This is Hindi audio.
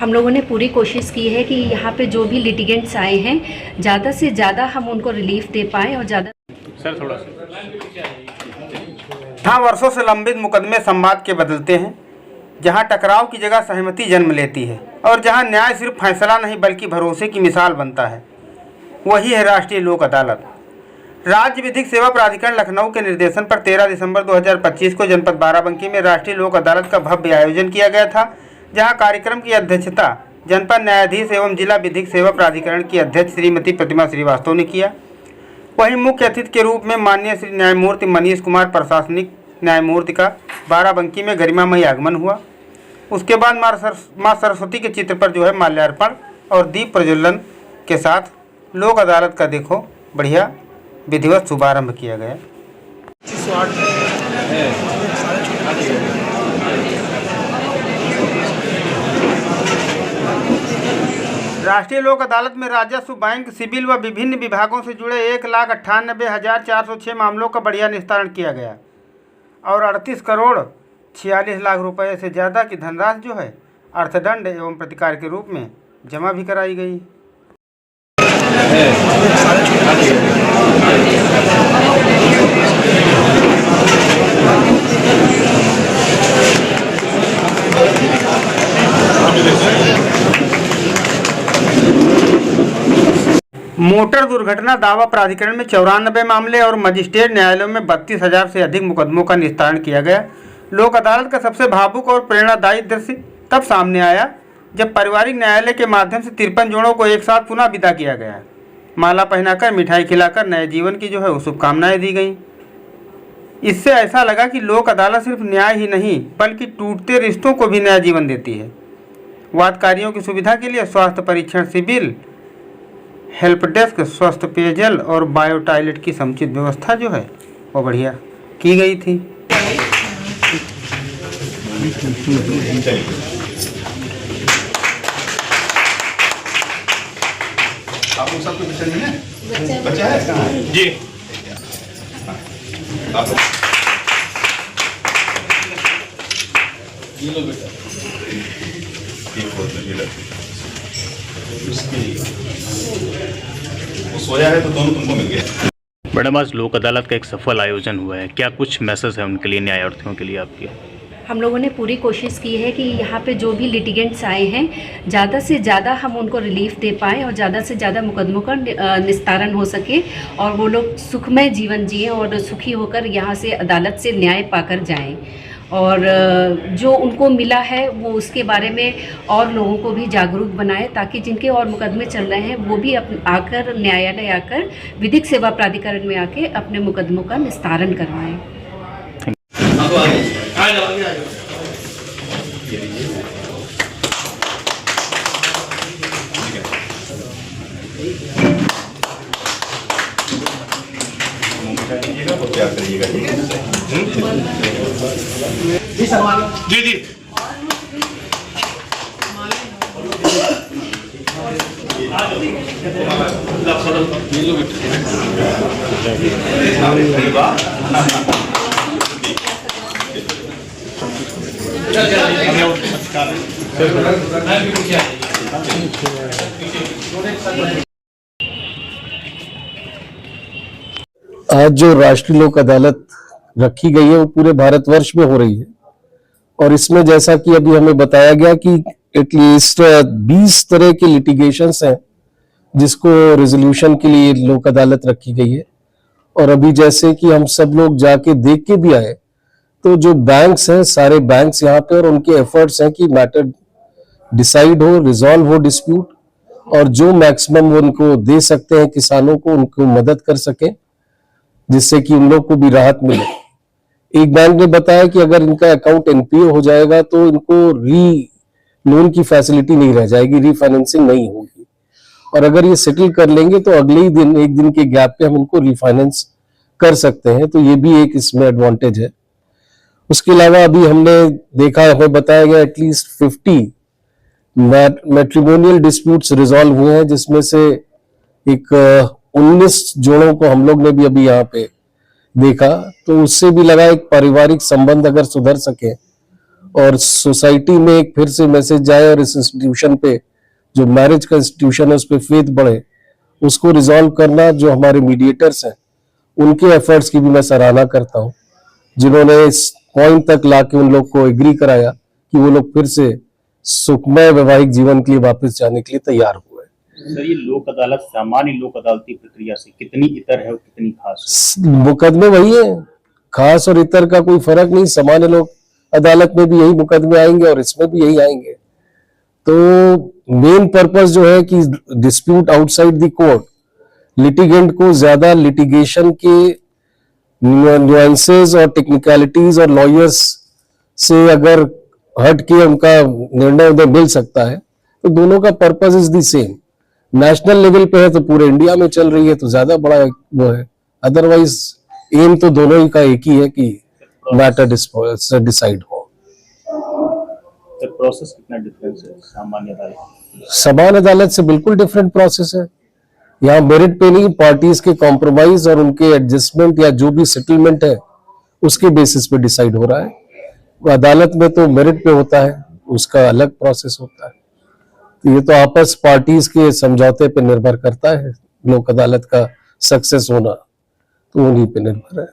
हम लोगों ने पूरी कोशिश की है कि यहाँ पे जो भी लिटिगेंट्स आए हैं ज़्यादा से ज़्यादा हम उनको रिलीफ दे पाएँ और ज़्यादा सर थोड़ा सा। जहाँ वर्षों से लंबित मुकदमे संवाद के बदलते हैं, जहाँ टकराव की जगह सहमति जन्म लेती है और जहाँ न्याय सिर्फ फैसला नहीं बल्कि भरोसे की मिसाल बनता है, वही है राष्ट्रीय लोक अदालत। राज्य विधिक सेवा प्राधिकरण लखनऊ के निर्देशन पर 13 दिसंबर 2025 को जनपद बाराबंकी में राष्ट्रीय लोक अदालत का भव्य आयोजन किया गया था, जहां कार्यक्रम की अध्यक्षता जनपद न्यायाधीश एवं जिला विधिक सेवा प्राधिकरण की अध्यक्ष श्रीमती प्रतिमा श्रीवास्तव ने किया। वहीं मुख्य अतिथि के रूप में माननीय श्री न्यायमूर्ति मनीष कुमार प्रशासनिक न्यायमूर्ति का बाराबंकी में गरिमामयी आगमन हुआ। उसके बाद माँ सरस्वती के चित्र पर जो है माल्यार्पण और दीप प्रज्वलन के साथ लोक अदालत का देखो बढ़िया विधिवत शुभारंभ किया गया। राष्ट्रीय लोक अदालत में राजस्व, बैंक, सिविल व विभिन्न विभागों से जुड़े 1,98,406 मामलों का बढ़िया निस्तारण किया गया और 38 करोड़ 46 लाख रुपए से ज़्यादा की धनराशि जो है अर्थदंड एवं प्रतिकार के रूप में जमा भी कराई गई। मोटर दुर्घटना दावा प्राधिकरण में 94 मामले और मजिस्ट्रेट न्यायालयों में 32,000 से अधिक मुकदमों का निस्तारण किया गया। लोक अदालत का सबसे भावुक और प्रेरणादायी दृश्य तब सामने आया जब पारिवारिक न्यायालय के माध्यम से 53 जोड़ों को एक साथ पुनः विदा किया गया। माला पहनाकर, मिठाई खिलाकर नए जीवन की जो है शुभकामनाएं दी गई। इससे ऐसा लगा कि लोक अदालत सिर्फ न्याय ही नहीं बल्कि टूटते रिश्तों को भी नया जीवन देती है। वादकारियों की सुविधा के लिए स्वास्थ्य परीक्षण शिविर, हेल्प डेस्क, स्वस्थ पेयजल और बायो टॉयलेट की समुचित व्यवस्था जो है वो बढ़िया की गई थी। आप लोग सबको बच्चा नहीं है? बच्चा है कहाँ है? जी ये लो बेटा, वो सोया है तो दोनों तुमको मिल गया। मैडम, आज लोक अदालत का एक सफल आयोजन हुआ है, क्या कुछ मैसेज है उनके लिए, न्यायार्थियों के लिए आपके? हम लोगों ने पूरी कोशिश की है कि यहाँ पे जो भी लिटिगेंट्स आए हैं ज़्यादा से ज़्यादा हम उनको रिलीफ दे पाएँ और ज़्यादा से ज़्यादा मुकदमों का निस्तारण हो सके और वो लोग सुखमय जीवन जिएं और सुखी होकर यहाँ से अदालत से न्याय पाकर जाएं। और जो उनको मिला है वो उसके बारे में और लोगों को भी जागरूक बनाए ताकि जिनके और मुकदमे चल रहे हैं वो भी आकर न्यायालय आकर विधिक सेवा प्राधिकरण में आके अपने मुकदमों का निस्तारण करवाएं। तो क्या करिएगा? जी जी आज जो राष्ट्रीय लोक अदालत रखी गई है वो पूरे भारतवर्ष में हो रही है और इसमें जैसा कि अभी हमें बताया गया कि एटलीस्ट 20 तरह के लिटिगेशंस हैं जिसको रेजोल्यूशन के लिए लोक अदालत रखी गई है। और अभी जैसे कि हम सब लोग जाके देख के भी आए तो जो बैंक्स हैं, सारे बैंक्स यहाँ पे और उनके एफर्ट्स हैं कि मैटर डिसाइड हो, रिजॉल्व हो डिस्प्यूट और जो मैक्सिमम वो उनको दे सकते हैं किसानों को, उनको मदद कर सके जिससे कि उन लोग को भी राहत मिले। एक बैंक ने बताया कि अगर इनका अकाउंट एनपीओ हो जाएगा तो इनको लोन की फैसिलिटी नहीं रह जाएगी, रीफाइनेंसिंग नहीं होगी और अगर ये सेटल कर लेंगे तो अगले ही दिन, एक दिन के गैप पे हम उनको रिफाइनेंस कर सकते हैं, तो ये भी एक इसमें एडवांटेज है। उसके अलावा अभी हमने देखा, हमें बताया गया एटलीस्ट 50 मैट्रिमोनियल डिस्प्यूट्स रिजॉल्व हुए हैं जिसमें से एक 19 जोड़ों को हम लोग ने भी अभी यहाँ पे देखा, तो उससे भी लगा एक पारिवारिक संबंध अगर सुधर सके और सोसाइटी में एक फिर से मैसेज जाए और इस इंस्टीट्यूशन पे जो मैरिज का इंस्टीट्यूशन है उस पर फेथ बढ़े, उसको रिजॉल्व करना जो हमारे मीडिएटर्स हैं उनके एफर्ट्स की भी मैं सराहना करता हूं, जिन्होंने इस पॉइंट तक लाके उन लोग को एग्री कराया कि वो लोग फिर से सुखमय वैवाहिक जीवन के लिए वापस जाने के लिए तैयार हुए। सर, ये लोक अदालत सामान्य लोक अदालती प्रक्रिया से कितनी इतर है और कितनी खास मुकदमे वही है, खास और इतर का कोई फर्क नहीं। सामान्य लोक अदालत में भी यही मुकदमे आएंगे और इसमें भी यही आएंगे। तो मेन पर्पस जो है कि dispute outside the court, litigant को ज्यादा लिटिगेशन के न्यूएंसेस और टेक्निकलिटीज और लॉयर्स से अगर हट के उनका निर्णय उन्हें मिल सकता है तो दोनों का purpose is the same. National level पे है तो पूरे इंडिया में चल रही है तो ज्यादा बड़ा वो है, अदरवाइज एम तो दोनों ही का एक ही है कि मैटर डिसाइड हो। सर, प्रोसेस कितना डिफरेंस है सामान्य अदालत? सामान्य अदालत से बिल्कुल डिफरेंट प्रोसेस है। यहाँ मेरिट पे नहीं, पार्टीज के कॉम्प्रोमाइज और उनके एडजस्टमेंट या जो भी सेटलमेंट है उसके बेसिस पे डिसाइड हो रहा है। अदालत में तो मेरिट पे होता है, उसका अलग प्रोसेस होता है। तो ये तो आपस पार्टीज के समझौते पे निर्भर करता है लोक अदालत का सक्सेस होना, तो उन्हीं पे निर्भर है।